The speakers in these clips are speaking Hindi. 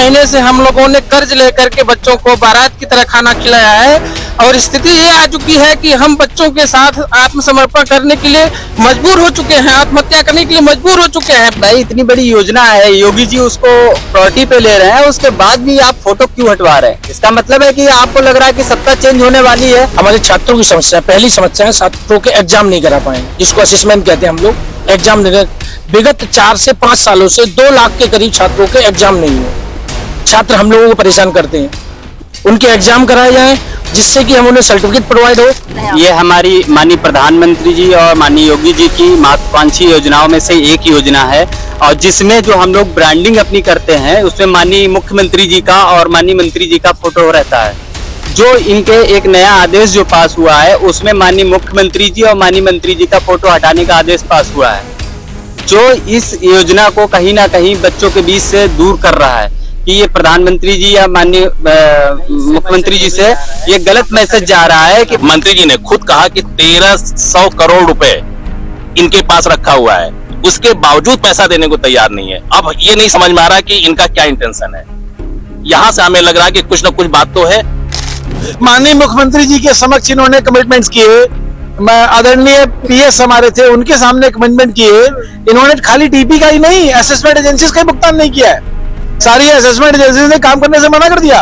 महीने से हम लोगों ने कर्ज लेकर के बच्चों को बारात की तरह खाना खिलाया है और स्थिति ये आ चुकी है कि हम बच्चों के साथ आत्मसमर्पण करने के लिए मजबूर हो चुके हैं, आत्महत्या करने के लिए मजबूर हो चुके हैं। भाई इतनी बड़ी योजना है, योगी जी उसको प्रायोरिटी पे ले रहे हैं, उसके बाद भी आप फोटो क्यों हटवा रहे हैं? इसका मतलब है कि आपको लग रहा है कि सत्ता चेंज होने वाली है। हमारे छात्रों की समस्या, पहली समस्या है छात्रों के एग्जाम नहीं करा पाए, जिसको असेसमेंट कहते हैं हम लोग। एग्जाम विगत 4 से 5 सालों से 2 लाख के करीब छात्रों के एग्जाम नहीं हुए। छात्र हम लोगों को परेशान करते हैं, उनके एग्जाम कराए जाए जिससे कि हम उन्हें सर्टिफिकेट प्रोवाइड हो। ये हमारी माननीय प्रधानमंत्री जी और माननीय योगी जी की महत्वाकांक्षी योजनाओं में से एक योजना है, और जिसमें जो हम लोग ब्रांडिंग अपनी करते हैं उसमें माननीय मुख्यमंत्री जी का और माननीय मंत्री जी का फोटो रहता है। जो इनके एक नया आदेश जो पास हुआ है उसमें माननीय मुख्यमंत्री जी और माननीय मंत्री जी का फोटो हटाने का आदेश पास हुआ है, जो इस योजना को कहीं ना कहीं बच्चों के बीच से दूर कर रहा है कि ये प्रधानमंत्री जी या माननीय मुख्यमंत्री जी से ये गलत मैसेज जा रहा है कि मंत्री जी ने खुद कहा कि 1300 करोड़ रुपए इनके पास रखा हुआ है, उसके बावजूद पैसा देने को तैयार नहीं है। अब ये नहीं समझ में आ रहा कि इनका क्या इंटेंशन है। यहाँ से हमें लग रहा है कि कुछ न कुछ बात तो है। माननीय मुख्यमंत्री जी के समक्ष इन्होंने कमिटमेंट्स किए, आदरणीय पीएस हमारे थे उनके सामने कमिटमेंट किए। इन्होंने खाली टीपी का ही नहीं, असेसमेंट एजेंसीज का भुगतान नहीं किया है। सारी असेसमेंट एजेंसी ने काम करने से मना कर दिया।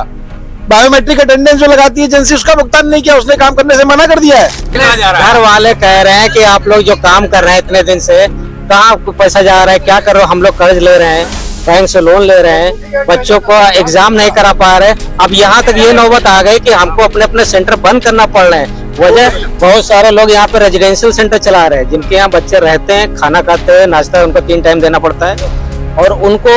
बायोमेट्रिक अटेंडेंस जो लगाती है एजेंसी, उसका भुगतान नहीं किया, उसने काम करने से मना कर दिया है। घर वाले कह रहे हैं कि आप लोग जो काम कर रहे हैं इतने दिन से, कहाँ आपको पैसा जा रहा है, क्या कर रहे हो? हम लोग कर्ज ले रहे हैं, बैंक से लोन ले रहे हैं, बच्चों को एग्जाम नहीं करा पा रहे। अब यहाँ तक ये नौबत आ गई कि हमको अपने अपने सेंटर बंद करना पड़ रहे हैं। वजह बहुत सारे लोग यहाँ पे रेजिडेंशियल सेंटर चला रहे हैं, जिनके यहाँ बच्चे रहते हैं, खाना खाते हैं, नाश्ता उनको 3 टाइम देना पड़ता है, और उनको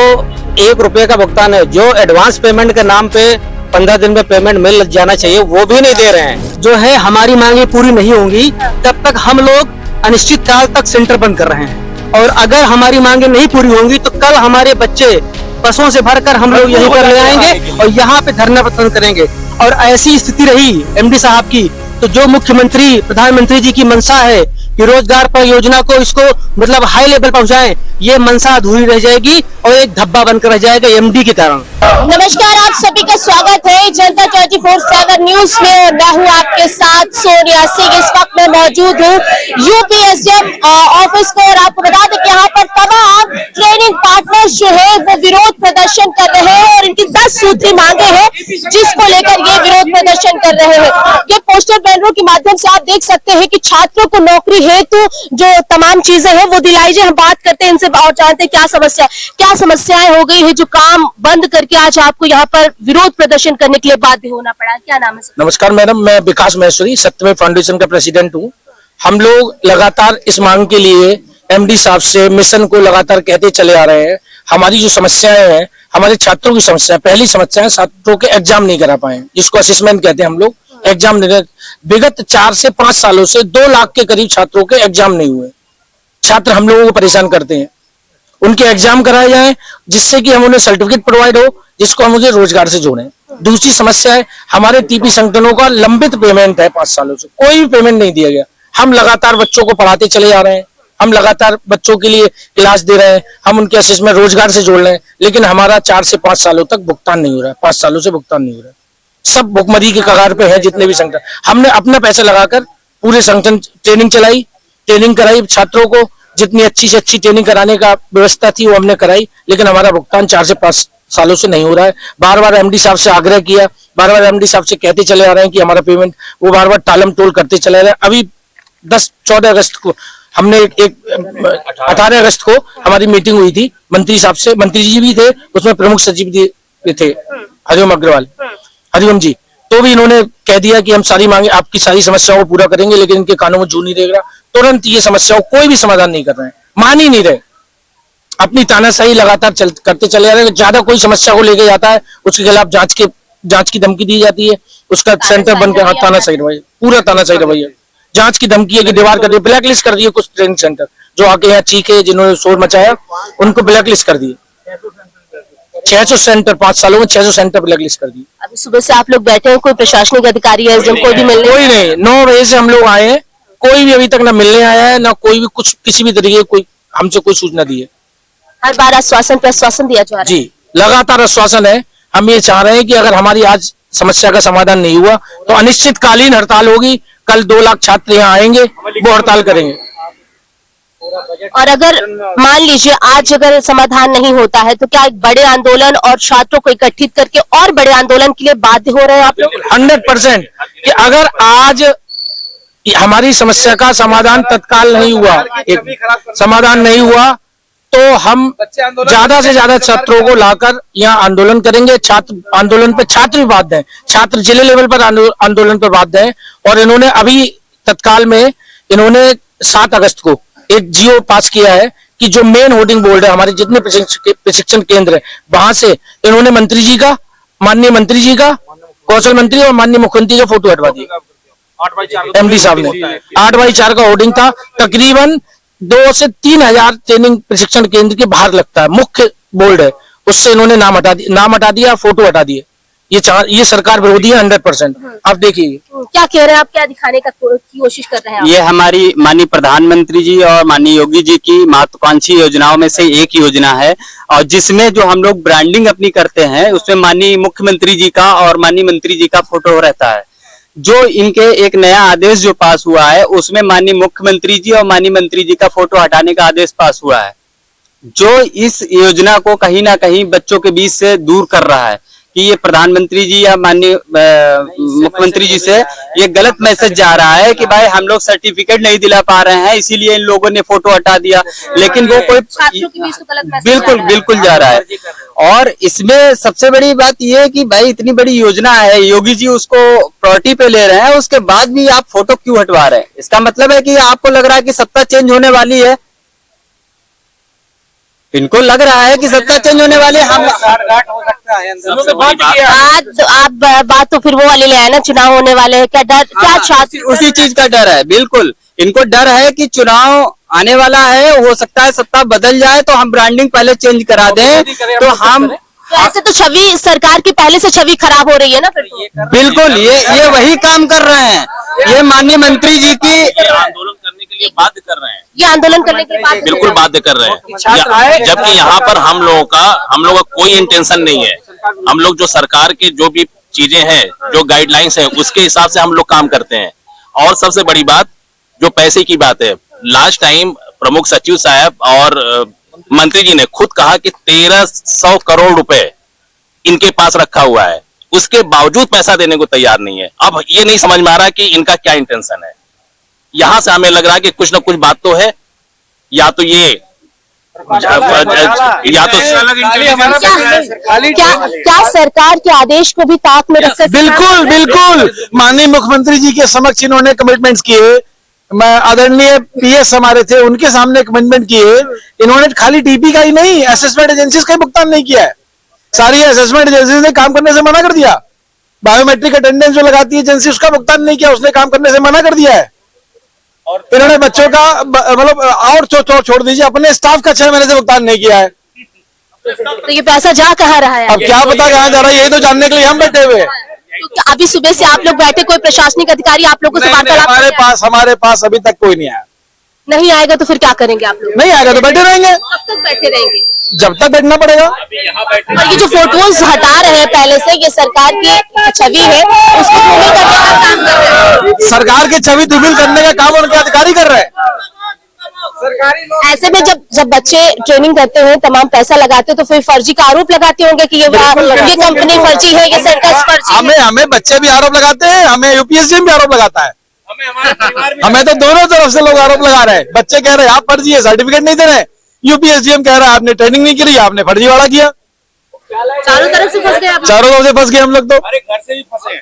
1 रुपये का भुगतान है। जो एडवांस पेमेंट के नाम पे 15 दिन में पेमेंट मिल जाना चाहिए, वो भी नहीं दे रहे हैं। जो है हमारी मांगे पूरी नहीं होंगी तब तक हम लोग अनिश्चित काल तक सेंटर बंद कर रहे हैं, और अगर हमारी मांगे नहीं पूरी होंगी तो कल हमारे बच्चे बसों से भरकर हम लोग यहीं पर ले आएंगे और यहाँ पे धरना प्रदर्शन करेंगे। और ऐसी स्थिति रही एमडी साहब की तो जो मुख्यमंत्री प्रधानमंत्री जी की मंशा है कि रोजगार पर योजना को इसको मतलब हाई लेवल पहुंचाएं, ये मंशा अधूरी रह जाएगी और एक धब्बा बनकर रह जाएगा एमडी के कारण। नमस्कार, आप सभी का स्वागत है जनता 24/7 न्यूज में, और मैं हूँ आपके साथ सोनिया सिंह। इस वक्त मैं मौजूद हूँ यूपीएसएम ऑफिस में, और आपको बता दें कि यहाँ पर तमाम ट्रेनिंग पार्टनर्स जो है वो विरोध प्रदर्शन कर रहे हैं, और इनकी 10 सूत्री मांगे हैं जिसको लेकर ये विरोध प्रदर्शन कर रहे हैं। ये पोस्टर बैनरों के माध्यम से आप देख सकते हैं कि छात्रों को नौकरी हेतु जो तमाम चीजें हैं वो दिलाई जाए। हम बात करते हैं इनसे और जानते हैं क्या समस्याएं हो गई है जो काम बंद करके आज आपको यहाँ पर विरोध प्रदर्शन करने के लिए बाध्य होना पड़ा। क्या नाम है? नमस्कार मैडम, मैं विकास महेश्वरी सत्यमेव फाउंडेशन का प्रेसिडेंट हूँ। हम लोग लगातार इस मांग के लिए एमडी साहब से मिशन को लगातार कहते चले आ रहे हैं। हमारी जो समस्याएं हैं, हमारे छात्रों की समस्या, पहली समस्या है छात्रों के एग्जाम नहीं करा पाए, जिसको असेसमेंट कहते हैं हम लोग। एग्जाम विगत 4 से 5 सालों से 2 लाख के करीब छात्रों के एग्जाम नहीं हुए। छात्र हम लोगों को परेशान करते हैं, उनके एग्जाम कराए जाए जिससे कि हम उन्हें सर्टिफिकेट प्रोवाइड हो, जिसको हम उन्हें रोजगार से जोड़ें। दूसरी समस्या है हमारे टीपी संगठनों का लंबित पेमेंट है, 5 सालों से कोई भी पेमेंट नहीं दिया गया। हम लगातार बच्चों को पढ़ाते चले जा रहे हैं, हम लगातार बच्चों के लिए क्लास दे रहे हैं, हम उनके असेसमेंट रोजगार से जोड़ रहे हैं, लेकिन हमारा 4 से 5 सालों तक भुगतान नहीं हो रहा है। 5 सालों से भुगतान नहीं हो रहा है। सब भुखमरी के कगार पे है जितने भी संगठन। हमने अपना पैसा लगाकर पूरे संगठन ट्रेनिंग चलाई, ट्रेनिंग कराई छात्रों को, जितनी अच्छी से अच्छी ट्रेनिंग कराने का व्यवस्था थी वो हमने कराई, लेकिन हमारा भुगतान 4 से 5 सालों से नहीं हो रहा है। बार बार एमडी साहब से आग्रह किया, बार बार एमडी साहब से कहते चले आ रहे हैं कि हमारा पेमेंट, वो बार बार टालम टोल करते चले आ रहे हैं। अभी 14 अगस्त को हमने 18 अगस्त को हमारी मीटिंग हुई थी मंत्री साहब से, मंत्री जी भी थे उसमें, प्रमुख सचिव भी थे हरिओम अग्रवाल, हरिओम जी। तो भी इन्होंने कह दिया कि हम सारी मांगे, आपकी सारी समस्याओं को पूरा करेंगे, लेकिन इनके कानों में जू नहीं देगा। तुरंत ये समस्याओं कोई भी समाधान नहीं कर रहे हैं, मान ही नहीं रहे, अपनी तानाशाही लगातार करते चले जा रहे हैं। ज्यादा कोई समस्या को लेके जाता है उसके खिलाफ जांच की धमकी दी जाती है, उसका सेंटर बनकर तानाशाही रवैया, पूरा तानाशाही रवैया। जांच की धमकी है कि दीवार कर दी, ब्लैक लिस्ट कर दिए कुछ ट्रेनिंग सेंटर जो आके यहाँ चीखे, जिन्होंने शोर मचाया उनको ब्लैक लिस्ट कर दिए। 600 सेंटर 5 सालों में 600 सेंटर ब्लैक लिस्ट कर दिए। अभी सुबह से आप लोग बैठे हैं, कोई प्रशासनिक अधिकारी है कोई भी मिलने? कोई नहीं, 9 बजे से हम लोग आए हैं, कोई भी अभी तक ना मिलने आया है, ना कोई भी कुछ किसी भी तरीके कोई हमसे कोई सूचना दी है। हर बार आश्वासन पे आश्वासन दिया जा रहा है। जी, लगातार आश्वासन है, हम ये चाह रहे हैं कि अगर हमारी आज समस्या का समाधान नहीं हुआ तो अनिश्चितकालीन हड़ताल होगी। कल 2 लाख छात्र यहाँ आएंगे, वो हड़ताल करेंगे। और अगर मान लीजिए आज अगर समाधान नहीं होता है तो क्या एक बड़े आंदोलन और छात्रों को इकट्ठित करके और बड़े आंदोलन के लिए बाध्य हो रहे हैं आप लोग? 100% कि अगर आज हमारी समस्या का समाधान तत्काल नहीं हुआ, समाधान नहीं हुआ तो हम ज्यादा से ज्यादा छात्रों को लाकर यहाँ आंदोलन करेंगे। छात्र आंदोलन पे छात्र भी बाध्य हैं, छात्र जिले लेवल पर आंदोलन पर बाध्य हैं। और इन्होंने अभी तत्काल में इन्होंने 7 अगस्त को एक जियो पास किया है कि जो मेन होर्डिंग बोर्ड है, हमारे जितने प्रशिक्षण केंद्र है, वहां से इन्होंने मंत्री जी का, माननीय मंत्री जी का, कौशल मंत्री और माननीय मुख्यमंत्री का फोटो हटवा दिया। 8x4 साहब ने 8x4 का होर्डिंग था। तकरीबन 2 से 3 हजार ट्रेनिंग प्रशिक्षण केंद्र के बाहर लगता है, मुख्य बोर्ड है, उससे इन्होंने नाम हटा दिया, फोटो हटा दिए। ये सरकार विरोधी है 100%। आप देखिए क्या कह रहे हैं आप, क्या दिखाने का की कोशिश कर रहे हैं आप? ये हमारी माननीय प्रधानमंत्री जी और माननीय योगी जी की महत्वाकांक्षी योजनाओं में से एक योजना है, और जिसमें जो हम लोग ब्रांडिंग अपनी करते हैं उसमें माननीय मुख्यमंत्री जी का और माननीय मंत्री जी का फोटो रहता है। जो इनके एक नया आदेश जो पास हुआ है उसमें माननीय मुख्यमंत्री जी और माननीय मंत्री जी का फोटो हटाने का आदेश पास हुआ है, जो इस योजना को कहीं ना कहीं बच्चों के बीच से दूर कर रहा है कि ये प्रधानमंत्री जी या माननीय मुख्यमंत्री जी से ये गलत मैसेज जा रहा है कि भाई हम लोग सर्टिफिकेट नहीं दिला पा रहे हैं इसीलिए इन लोगों ने फोटो हटा दिया। लेकिन वो कोई बिल्कुल जा रहा है। और इसमें सबसे बड़ी बात ये है कि भाई इतनी बड़ी योजना है, योगी जी उसको प्रायोरिटी पे ले रहे हैं, उसके बाद भी आप फोटो क्यों हटवा रहे हैं? इसका मतलब है कि आपको लग रहा है कि सत्ता चेंज होने वाली है, इनको लग रहा है कि सत्ता चेंज होने वाली है। हम आप बात तो फिर वो वाली ले आए ना, चुनाव होने वाले हैं, क्या डर, क्या छात्र उसी चीज का डर है। बिल्कुल इनको डर है कि चुनाव आने वाला है, हो सकता है सत्ता बदल जाए तो हम ब्रांडिंग पहले चेंज करा दें, तो हम तो ऐसे तो छवि सरकार की पहले से छवि खराब हो रही है ना फिर तो। बिल्कुल ये वही काम कर रहे हैं। ये माननीय मंत्री जी की आंदोलन करने के लिए बाध्य कर रहे हैं, ये आंदोलन करने के बाद बिल्कुल बाध्य कर रहे हैं। जबकि यहाँ पर हम लोगों का कोई इंटेंशन नहीं है। हम लोग जो सरकार के जो भी चीजें हैं, जो गाइडलाइंस है, उसके हिसाब से हम लोग काम करते हैं। और सबसे बड़ी बात जो पैसे की बात है, लास्ट टाइम प्रमुख सचिव साहब और मंत्री जी ने खुद कहा कि 1300 करोड़ रुपए इनके पास रखा हुआ है, उसके बावजूद पैसा देने को तैयार नहीं है। अब ये नहीं समझ में आ रहा कि इनका क्या इंटेंशन है। यहां से हमें लग रहा है कि कुछ ना कुछ बात तो है, या तो ये या तो क्या सरकार के आदेश को भी ताक में रखकर बिल्कुल माननीय मुख्यमंत्री जी के समक्ष इन्होंने कमिटमेंट्स किए। मैं आदरणीय पीएस हमारे थे, उनके सामने कमिटमेंट किए। इन्होंने खाली टीपी का ही नहीं, असेसमेंट एजेंसीज का भुगतान नहीं किया है। सारी असेसमेंट एजेंसी ने काम करने से मना कर दिया। बायोमेट्रिक अटेंडेंस जो लगाती है एजेंसी, उसका भुगतान नहीं किया, उसने काम करने से मना कर दिया है। और इन्होंने बच्चों का मतलब और छोड़ दीजिए, अपने स्टाफ का 6 महीने से भुगतान नहीं किया है। तो ये पैसा जा कहाँ रहा है? अब क्या पता कहाँ जा रहा है, यही तो जानने के लिए हम बैठे हुए हैं। तो अभी सुबह से आप लोग बैठे, कोई प्रशासनिक अधिकारी आप लोगों से वार्तालाप? हमारे पास अभी तक कोई नहीं आया। नहीं आएगा तो फिर क्या करेंगे आप लोग? नहीं आएगा तो बैठे रहेंगे। कब तक बैठे रहेंगे? जब तक बैठना पड़ेगा। और ये जो फोटोज हटा रहे हैं पहले से, ये सरकार की छवि है, उसको धूमिल करने का काम कर रहे हैं। सरकार की छवि धूमिल करने का काम उनके अधिकारी कर रहे हैं। ऐसे में जब बच्चे ट्रेनिंग करते हैं, तमाम पैसा लगाते हैं, तो फिर फर्जी का आरोप लगाते होंगे कि ये कंपनी फर्जी है, ये सेंटर फर्जी है। हमें बच्चे भी आरोप लगाते हैं, हमें यूपीएससी भी आरोप लगाता है, हमें तो दोनों तरफ से लोग आरोप लगा रहे हैं। बच्चे कह रहे हैं आप फर्जी है, सर्टिफिकेट नहीं दे रहे, यूपीएससीएम कह रहा है आपने ट्रेनिंग नहीं की, आपने फर्जीवाड़ा किया। चारों तरफ से फंस गए आप लोग। चारों तरफ से फंस गए हम लोग तो। घर से भी फंसे,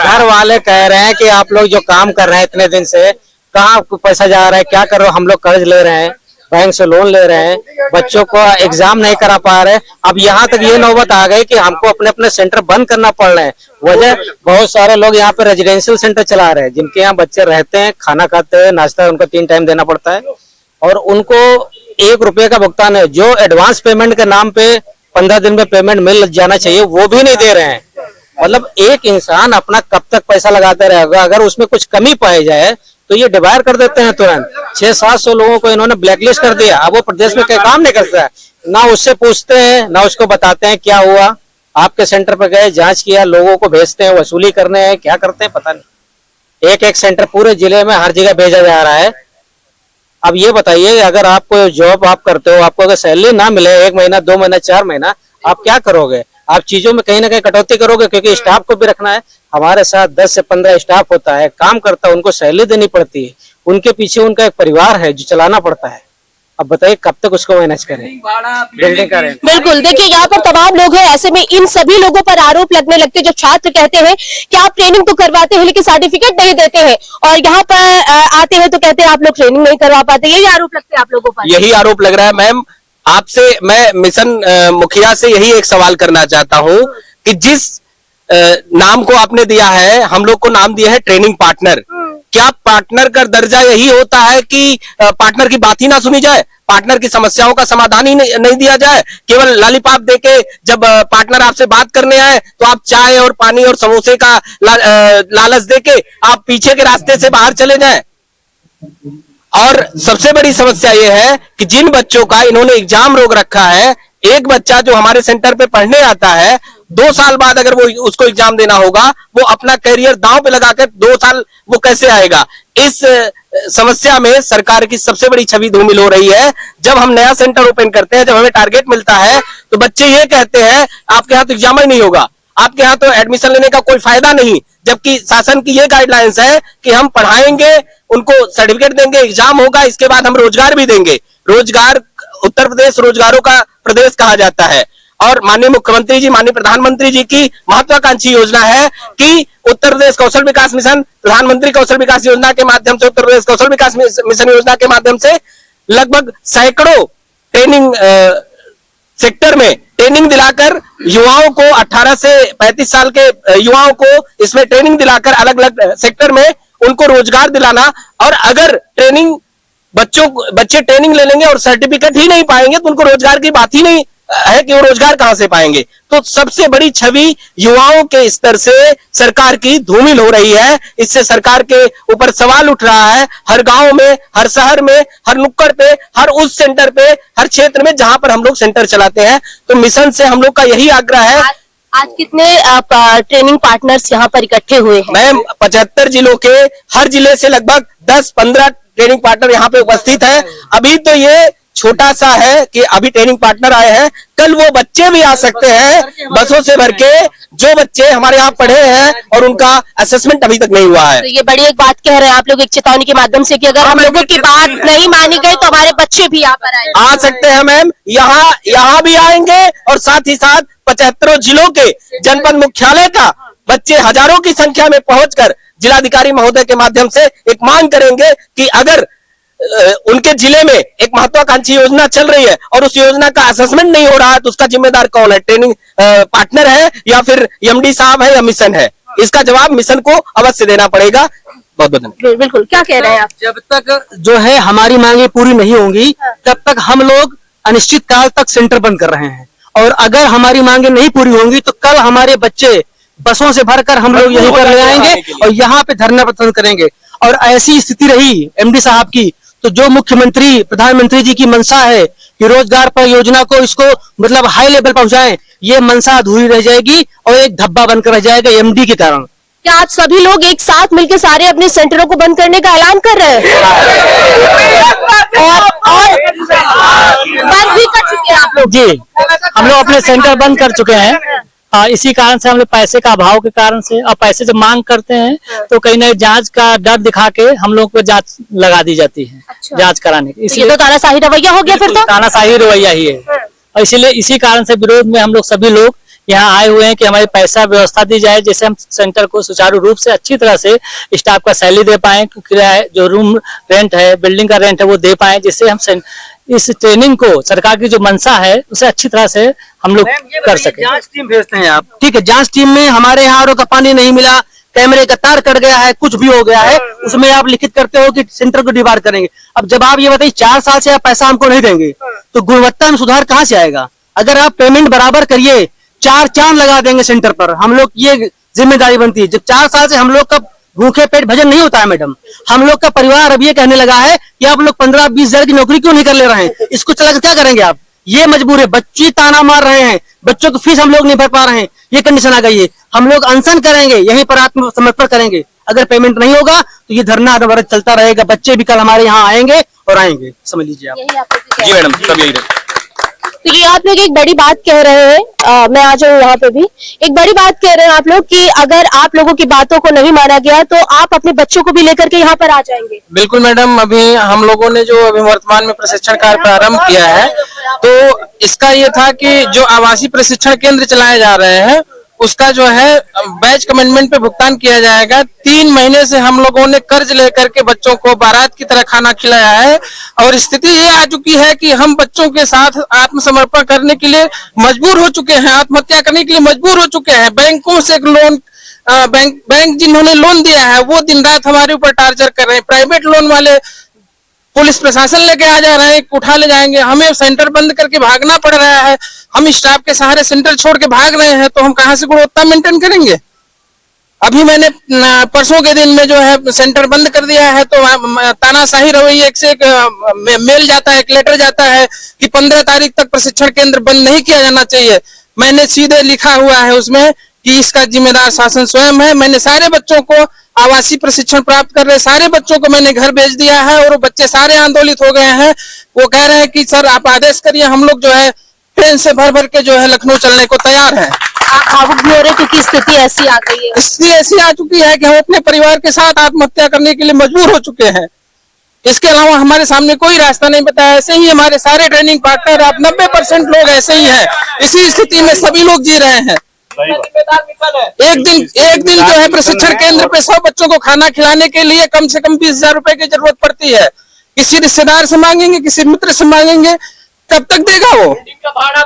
घर वाले कह रहे हैं कि आप लोग जो काम कर रहे हैं इतने दिन से, कहाँ पैसा जा रहा है, क्या कर रहे हो? हम लोग कर्ज ले रहे हैं, बैंक से लोन ले रहे हैं, बच्चों को एग्जाम नहीं करा पा रहे। अब यहाँ तक ये नौबत आ गई कि हमको अपने अपने सेंटर बंद करना पड़ रहे हैं। वजह बहुत सारे लोग यहाँ पे रेजिडेंशियल सेंटर चला रहे हैं, जिनके यहाँ बच्चे रहते हैं, खाना खाते हैं, नाश्ता उनको 3 टाइम देना पड़ता है, और उनको 1 रुपये का भुगतान है। जो एडवांस पेमेंट के नाम पे 15 दिन में पेमेंट मिल जाना चाहिए, वो भी नहीं दे रहे हैं। मतलब एक इंसान अपना कब तक पैसा लगाते रहेगा? अगर उसमें कुछ कमी पाई जाए तो ये डिवाइड कर देते हैं तुरंत। 600-700 लोगों को इन्होंने ब्लैकलिस्ट कर दिया। अब वो प्रदेश में क्या काम नहीं करता है, ना उससे पूछते हैं ना उसको बताते हैं क्या हुआ। आपके सेंटर पर गए, जांच किया, लोगों को भेजते हैं, वसूली करने हैं, क्या करते हैं पता नहीं। एक एक सेंटर पूरे जिले में हर जगह भेजा जा रहा है। अब ये बताइए, अगर आपको जॉब आप करते हो, आपको अगर सैलरी ना मिले 1 महीना 2 महीना 4 महीना, आप क्या करोगे? आप चीजों में कहीं ना कहीं कटौती करोगे, क्योंकि स्टाफ को भी रखना है। हमारे साथ 10 से 15 स्टाफ होता है, काम करता है, उनको सैलरी देनी पड़ती है, उनके पीछे उनका एक परिवार है जो चलाना पड़ता है। अब बताइए कब तक उसको मैनेज करें, बिल्डिंग का रेंट। बिल्कुल, देखिए यहाँ पर तमाम लोग हैं, ऐसे में इन सभी लोगों पर आरोप लगने लगते हैं। जब छात्र कहते हैं कि आप ट्रेनिंग तो करवाते हैं लेकिन सर्टिफिकेट नहीं देते हैं, और यहाँ पर आते हैं तो कहते हैं आप लोग ट्रेनिंग नहीं करवा पाते, यही आरोप लगते हैं आप लोगों पर। यही आरोप लग रहा है मैम। आपसे मैं मिशन मुखिया से यही एक सवाल करना चाहता हूं कि जिस नाम को आपने दिया है, हम लोग को नाम दिया है ट्रेनिंग पार्टनर, क्या पार्टनर का दर्जा यही होता है कि पार्टनर की बात ही ना सुनी जाए, पार्टनर की समस्याओं का समाधान ही नहीं दिया जाए? केवल लॉलीपॉप देके जब पार्टनर आपसे बात करने आए तो आप चाय और पानी और समोसे का लालच देके आप पीछे के रास्ते से बाहर चले जाएं। और सबसे बड़ी समस्या यह है कि जिन बच्चों का इन्होंने एग्जाम रोक रखा है, एक बच्चा जो हमारे सेंटर पे पढ़ने आता है, 2 साल बाद अगर वो उसको एग्जाम देना होगा, वो अपना करियर दांव पे लगाकर 2 साल वो कैसे आएगा? इस समस्या में सरकार की सबसे बड़ी छवि धूमिल हो रही है। जब हम नया सेंटर ओपन करते हैं, जब हमें टारगेट मिलता है, तो बच्चे ये कहते हैं आपके यहाँ तो एग्जाम ही नहीं होगा, आपके यहाँ तो एडमिशन लेने का कोई फायदा नहीं, जबकि शासन की ये गाइडलाइंस है कि हम पढ़ाएंगे, उनको सर्टिफिकेट देंगे, एग्जाम होगा, इसके बाद हम रोजगार भी देंगे। रोजगार, उत्तर प्रदेश रोजगारों का प्रदेश कहा जाता है, और माननीय मुख्यमंत्री जी, माननीय प्रधानमंत्री जी की महत्वाकांक्षी योजना है कि उत्तर प्रदेश कौशल विकास मिशन, प्रधानमंत्री कौशल विकास योजना के माध्यम से, उत्तर प्रदेश कौशल विकास मिशन योजना के माध्यम से लगभग सैकड़ों ट्रेनिंग सेक्टर में ट्रेनिंग दिलाकर युवाओं को, 18 से 35 साल के युवाओं को इसमें ट्रेनिंग दिलाकर अलग अलग सेक्टर में उनको रोजगार दिलाना। और अगर ट्रेनिंग बच्चे ट्रेनिंग ले लेंगे और सर्टिफिकेट ही नहीं पाएंगे तो उनको रोजगार की बात ही नहीं है कि वो रोजगार कहां से पाएंगे। तो सबसे बड़ी छवि युवाओं के स्तर से सरकार की धूमिल हो रही है। इससे सरकार के ऊपर सवाल उठ रहा है। हर गांव में, हर शहर में, हर नुक्कड़ पे, हर उस सेंटर पे, हर क्षेत्र में जहां पर हम लोग सेंटर चलाते हैं, तो मिशन से हम लोग का यही आग्रह है। आज कितने ट्रेनिंग पार्टनर्स यहाँ पर इकट्ठे हुए हैं? मैम 75 जिलों के हर जिले से लगभग 10-15 ट्रेनिंग पार्टनर यहाँ पे उपस्थित है। अभी तो ये छोटा सा है कि अभी ट्रेनिंग पार्टनर आए हैं, कल वो बच्चे भी आ सकते हैं बसों से भर के, जो बच्चे हमारे यहाँ पढ़े हैं और उनका असेसमेंट अभी तक नहीं हुआ है। तो ये बड़ी एक बात कह रहे हैं आप लोग एक चेतावनी के माध्यम से कि अगर हम लोगों की बात नहीं मानी गई तो हमारे बच्चे भी यहाँ पर आ सकते हैं मैम, यहाँ भी आएंगे, और साथ ही साथ 75 जिलों के जनपद मुख्यालय का बच्चे हजारों की संख्या में पहुंचकर जिलाधिकारी महोदय के माध्यम से एक मांग करेंगे कि अगर उनके जिले में एक महत्वाकांक्षी योजना चल रही है और उस योजना का असेसमेंट नहीं हो रहा है, तो उसका जिम्मेदार कौन है? ट्रेनिंग पार्टनर है या फिर एमडी साहब है या मिशन है? इसका जवाब मिशन को अवश्य देना पड़ेगा। बहुत बहुत धन्यवाद। बिल्कुल, क्या कह रहे हैं आप? जब तक जो है हमारी मांगे पूरी नहीं होंगी, तब तक हम लोग अनिश्चित काल तक सेंटर बंद कर रहे हैं। और अगर हमारी मांगे नहीं पूरी होंगी तो कल हमारे बच्चे बसों से भरकर हम लोग यहीं पर ले आएंगे और यहाँ पे धरना प्रदर्शन करेंगे। और ऐसी स्थिति रही एमडी साहब की, तो जो मुख्यमंत्री, प्रधानमंत्री जी की मंशा है कि रोजगार पर योजना को इसको मतलब हाई लेवल पहुंचाएं, ये मंशा अधूरी रह जाएगी और एक धब्बा बनकर रह जाएगा एमडी के कारण। क्या आप सभी लोग एक साथ मिलकर सारे अपने सेंटरों को बंद करने का ऐलान कर रहे हैं? और बंद भी कर चुके हैं आप लोग? जी, हम लोग अपने सेंटर बंद कर चुके हैं। इसी कारण से हम लोग पैसे का अभाव के कारण से, और पैसे जब मांग करते हैं तो कहीं ना जांच का डर दिखा के हम लोग को जांच लगा दी जाती है। अच्छा। जांच कराने की, इसलिए तो तानाशाही रवैया हो गया फिर तो। तानाशाही रवैया ही है, और इसीलिए इसी कारण से विरोध में हम लोग सभी लोग यहाँ आए हुए हैं कि हमारी पैसा व्यवस्था दी जाए, जिससे हम सेंटर को सुचारू रूप से अच्छी तरह से स्टाफ का सैलरी दे पाए, किराया जो रूम रेंट है, बिल्डिंग का रेंट है, वो दे पाए, जिससे हम इस ट्रेनिंग को, सरकार की जो मंशा है उसे अच्छी तरह से हम लोग कर सके। जांच टीम भेजते हैं आप, ठीक है? जांच टीम में हमारे यहाँ आरओ का पानी नहीं मिला, कैमरे का तार कट गया है, कुछ भी हो गया है, उसमें आप लिखित करते हो कि सेंटर को डिवाइड करेंगे। अब जब आप ये बताइए 4 साल से आप पैसा हमको नहीं देंगे तो गुणवत्ता में सुधार कहाँ से आएगा? अगर आप पेमेंट बराबर करिए, 4 चांद लगा देंगे सेंटर पर, हम लोग ये जिम्मेदारी बनती है। जब 4 साल से हम लोग का भूखे पेट भजन नहीं होता है मैडम। हम लोग का परिवार अब ये कहने लगा है कि आप लोग 15-20 हजार की नौकरी क्यों नहीं कर ले रहे हैं, इसको चलाकर क्या करेंगे आप। ये मजबूर है, बच्चे ताना मार रहे हैं, बच्चों की फीस हम लोग नहीं भर पा रहे हैं, ये कंडीशन आ गई है। हम लोग अनशन करेंगे, यहीं पर आत्मसमर्पण करेंगे। अगर पेमेंट नहीं होगा तो ये धरना अनवरत चलता रहेगा। बच्चे भी कल हमारे यहाँ आएंगे और आएंगे, समझ लीजिए आप। यही आप लोग की जी मैडम, सब यही रहता है। तो ये आप लोग एक बड़ी बात कह रहे हैं, मैं आ जाऊँ यहाँ पे भी। एक बड़ी बात कह रहे हैं आप लोग कि अगर आप लोगों की बातों को नहीं माना गया तो आप अपने बच्चों को भी लेकर के यहाँ पर आ जाएंगे। बिल्कुल मैडम, अभी हम लोगों ने जो अभी वर्तमान में प्रशिक्षण कार्य प्रारंभ किया है, तो इसका ये था कि जो आवासीय प्रशिक्षण केंद्र चलाए जा रहे हैं उसका जो है बैच कमिटमेंट पे भुगतान किया जाएगा। 3 महीने से हम लोगों ने कर्ज लेकर के बच्चों को बारात की तरह खाना खिलाया है और स्थिति ये आ चुकी है कि हम बच्चों के साथ आत्मसमर्पण करने के लिए मजबूर हो चुके हैं, आत्महत्या करने के लिए मजबूर हो चुके हैं। बैंकों से लोन बैंक जिन्होंने लोन दिया है वो दिन रात हमारे ऊपर टार्चर कर रहे हैं। प्राइवेट लोन वाले पुलिस प्रशासन लेके आ जा रहे हैं, उठा ले जाएंगे, हमें सेंटर बंद करके भागना पड़ रहा है। हम स्टाफ के सहारे सेंटर छोड़ के भाग रहे हैं, तो हम कहां से गुणवत्ता मेंटेन करेंगे। अभी मैंने परसों के दिन में जो है सेंटर बंद कर दिया है, तो तानाशाही रवैया एक से एक मेल जाता है, एक लेटर जाता है कि 15 तारीख तक प्रशिक्षण केंद्र बंद नहीं किया जाना चाहिए। मैंने सीधे लिखा हुआ है उसमें कि इसका जिम्मेदार शासन स्वयं है। मैंने सारे बच्चों को आवासीय प्रशिक्षण प्राप्त कर रहे सारे बच्चों को मैंने घर भेज दिया है और वो बच्चे सारे आंदोलित हो गए हैं। वो कह रहे हैं कि सर आप आदेश करिए, हम लोग जो है ट्रेन से भर भर के जो है लखनऊ चलने को तैयार हैं। आप भावुक भी हो रहे क्योंकि स्थिति ऐसी आ गई है। स्थिति ऐसी आ चुकी है कि हम अपने परिवार के साथ आत्महत्या करने के लिए मजबूर हो चुके हैं। इसके अलावा हमारे सामने कोई रास्ता नहीं बताया। ऐसे ही हमारे सारे ट्रेनिंग पार्टनर, आप 90% लोग ऐसे ही हैं। इसी स्थिति में सभी लोग जी रहे हैं। एक दिन जो है प्रशिक्षण केंद्र पे 100 बच्चों को खाना खिलाने के लिए कम से कम 20,000 रुपए की जरूरत पड़ती है। किसी रिश्तेदार से मांगेंगे, किसी मित्र से मांगेंगे, कब तक देगा वो।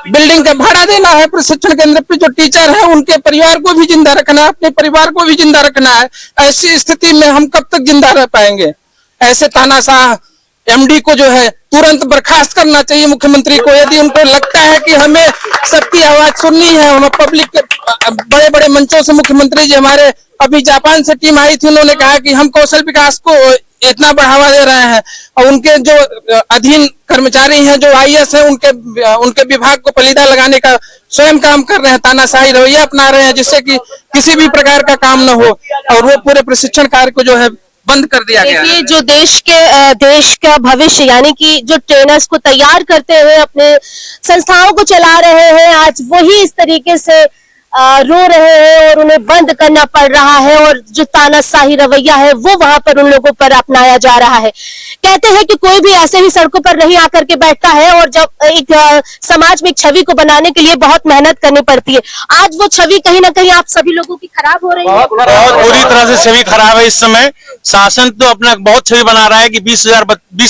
बिल्डिंग का भाड़ा देना है, प्रशिक्षण केंद्र पे जो टीचर है उनके परिवार को भी जिंदा रखना है, अपने परिवार को भी जिंदा रखना है। ऐसी स्थिति में हम कब तक जिंदा रह पाएंगे। ऐसे तानाशाह एमडी को जो है तुरंत बर्खास्त करना चाहिए मुख्यमंत्री को। यदि उनको लगता है कि हमें सबकी आवाज सुननी है, हम पब्लिक के बड़े बड़े मंचों से, मुख्यमंत्री जी हमारे अभी जापान से टीम आई थी, उन्होंने कहा कि हम कौशल विकास को इतना बढ़ावा दे रहे हैं और उनके जो अधीन कर्मचारी हैं, जो आईएएस हैं, उनके विभाग को पलीदा लगाने का स्वयं काम कर रहे हैं, तानाशाही रवैया अपना रहे हैं जिससे कि किसी भी प्रकार का काम न हो और वो पूरे प्रशिक्षण कार्य को जो है बंद कर दिया गया। देखिए जो देश का भविष्य यानी कि जो ट्रेनर्स को तैयार करते हुए अपने संस्थाओं को चला रहे हैं, आज वही इस तरीके से रो रहे हैं और उन्हें बंद करना पड़ रहा है और जो तानाशाही रवैया है वो वहां पर उन लोगों पर अपनाया जा रहा है। कहते हैं कि कोई भी ऐसे ही सड़कों पर नहीं आकर के बैठता है और जब एक समाज में एक छवि को बनाने के लिए बहुत मेहनत करनी पड़ती है। आज वो छवि कहीं ना कहीं आप सभी लोगों की खराब हो रही है। बहुत बुरी तरह से छवि खराब है। इस समय शासन तो अपना बहुत छवि बना रहा है कि 20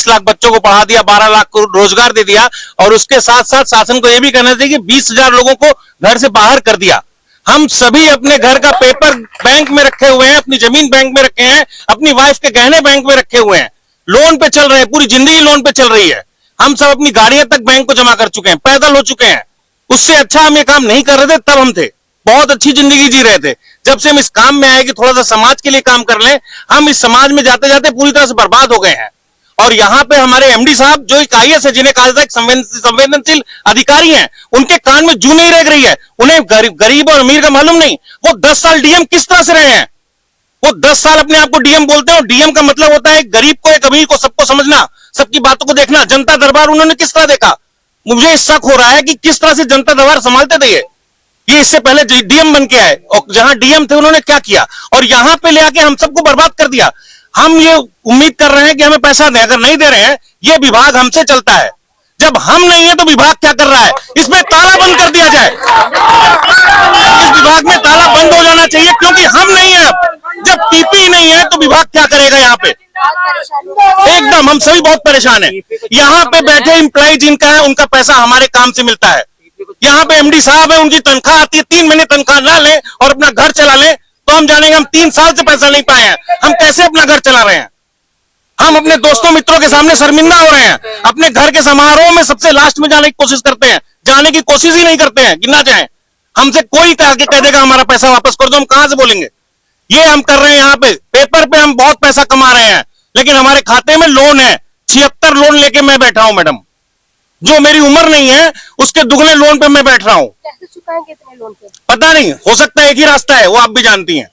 लाख बच्चों को पढ़ा दिया, 12 लाख को रोजगार दे दिया और उसके साथ साथ शासन को यह भी कहना चाहिए कि 20,000 लोगों को घर से बाहर कर दिया। हम सभी अपने घर का पेपर बैंक में रखे हुए हैं, अपनी जमीन बैंक में रखे हैं, अपनी वाइफ के गहने बैंक में रखे हुए हैं, लोन पे चल रहे हैं, पूरी जिंदगी लोन पे चल रही है। हम सब अपनी गाड़ियां तक बैंक को जमा कर चुके हैं, पैदल हो चुके हैं। उससे अच्छा हम ये काम नहीं कर रहे थे, तब हम थे बहुत अच्छी जिंदगी जी रहे थे। जब से हम इस काम में आए कि थोड़ा सा समाज के लिए काम कर लें, हम इस समाज में जाते जाते पूरी तरह से बर्बाद हो गए हैं। और यहाँ पे हमारे एमडी साहब जो एक आईएएस है, जिन्हें कहा जाता है संवेदनशील अधिकारी हैं, उनके कान में जू नहीं रह रही है। उन्हें गरीब और अमीर का मालूम नहीं। वो 10 साल डीएम किस तरह से रहे हैं। वो 10 साल अपने आप को डीएम बोलते हैं और डीएम का मतलब होता है गरीब को, एक अमीर को, सबको समझना, सबकी बातों को देखना। जनता दरबार उन्होंने किस तरह देखा। मुझे शक हो रहा है कि किस तरह से जनता दरबार संभालते थे ये इससे पहले डीएम बन के आए और जहां डीएम थे उन्होंने क्या किया और यहां पे ले आके हम सबको बर्बाद कर दिया। हम ये उम्मीद कर रहे हैं कि हमें पैसा दें, अगर नहीं दे रहे हैं, ये विभाग हमसे चलता है। जब हम नहीं है तो विभाग क्या कर रहा है, इसमें ताला बंद कर दिया जाए। इस विभाग में ताला बंद हो जाना चाहिए क्योंकि हम नहीं है। अब जब टीपी नहीं है तो विभाग क्या करेगा। यहाँ पे एकदम हम सभी बहुत परेशान हैं। यहाँ पे बैठे एम्प्लॉय जिनका है उनका पैसा हमारे काम से मिलता है। यहाँ पे एमडी साहब है, उनकी तनख्वाह आती है, 3 महीने तनख्वाह ना लें और अपना घर चला लें तो हम जानेंगे हम 3 साल से पैसा नहीं पाए हैं, हम कैसे अपना घर चला रहे हैं। हम अपने दोस्तों मित्रों के सामने शर्मिंदा हो रहे हैं। अपने घर के समारोह में सबसे लास्ट में जाने की कोशिश करते हैं, जाने की कोशिश ही नहीं करते हैं कि ना जाएं। हमसे कोई आके कह देगा हमारा पैसा वापस कर दो, हम कहां से बोलेंगे। ये हम कर रहे हैं यहाँ पे, पेपर पे हम बहुत पैसा कमा रहे हैं, लेकिन हमारे खाते में लोन है, 76 लोन लेके मैं बैठा हूं मैडम। जो मेरी उम्र नहीं है उसके दुगने लोन पे मैं बैठ रहा हूं। कैसे चुकाएंगे इतने लोन पे? पता नहीं, हो सकता है एक ही रास्ता है, वो आप भी जानती हैं,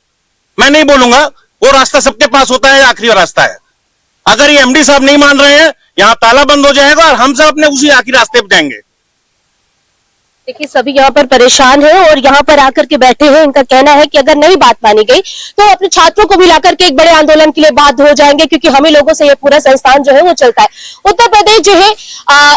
मैं नहीं बोलूंगा, वो रास्ता सबके पास होता है, आखिरी रास्ता है। अगर ये एमडी साहब नहीं मान रहे हैं, यहाँ ताला बंद हो जाएगा और हम सब अपने उसी आखिरी रास्ते पे जाएंगे। देखिए सभी यहाँ पर परेशान हैं और यहाँ पर आकर के बैठे हैं। इनका कहना है कि अगर नहीं बात मानी गई तो अपने छात्रों को भी लाकर के एक बड़े आंदोलन के लिए बाध्य हो जाएंगे, क्योंकि हम ही लोगों से ये पूरा संस्थान जो है वो चलता है। उत्तर प्रदेश जो है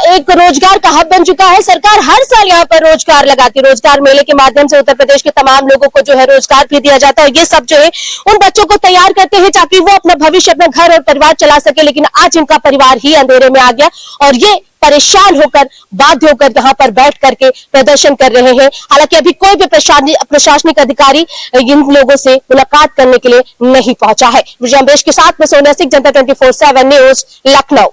एक रोजगार का हब बन चुका है। सरकार हर साल यहाँ पर रोजगार लगाती है। रोजगार मेले के माध्यम से उत्तर प्रदेश के तमाम लोगों को जो है रोजगार भी दिया जाता है। ये सब जो है उन बच्चों को तैयार करते हैं ताकि वो अपना भविष्य, अपना घर और परिवार चला सके। लेकिन आज इनका परिवार ही अंधेरे में आ गया और ये परेशान होकर, बाध्य होकर यहाँ पर बैठ करके प्रदर्शन कर रहे हैं। हालांकि अभी कोई भी प्रशासनिक अधिकारी इन लोगों से मुलाकात करने के लिए नहीं पहुंचा है। विजय अम्बेश के साथ मैं सोनिया सिंह, जनता 24/7 न्यूज, लखनऊ।